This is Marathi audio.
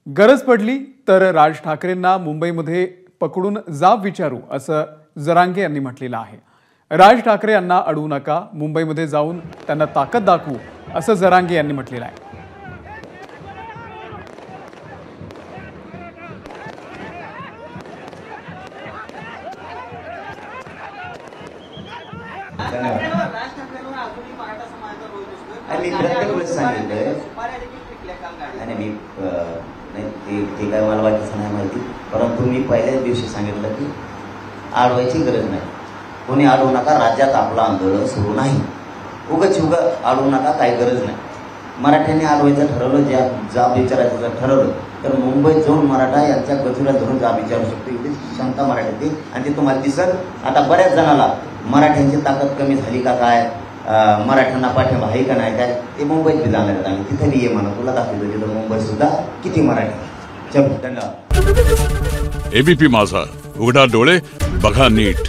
गरज पडली तर राज ठाकरेंना मुंबईमध्ये पकडून जाब विचारू असं जरांगे यांनी म्हटलेलं आहे। राज ठाकरे यांना अडवू नका, मुंबईमध्ये जाऊन त्यांना ताकद दाखवू असं जरांगे यांनी म्हटलेलं आहे। मी प्रत्येक वेळेस सांगितलंय आणि मी ते काय मला वाटतं नाही माहिती, परंतु मी पहिल्याच दिवशी सांगितलं की अडवायची गरज नाही, कोणी अडवू नका, राज्यात आपलं आंदोलन सुरू नाही, उगाच अडवू नका, काही गरज नाही। मराठ्यांनी अडवायचं ठरवलं, जाब विचारायचं ठरवलं तर मुंबईत जाऊन मराठा यांच्या गजुऱ्या धरून जाब विचारू शकतो, इथे क्षमता मराठ्याची। आणि ते तुम्हाला दिसत, आता बऱ्याच जणाला मराठ्यांची ताकद कमी झाली का काय, मराठ्यांना पाठिंबा आहे का नाही काय, ते मुंबईत बी जाणार आहेत, आणि तिथे बी ये म्हणा, तुला दाखवतो तिथं मुंबईत सुद्धा किती मराठी। चल, धन्यवाद। एबीपी माझा, उघडा डोळे बघा नीट।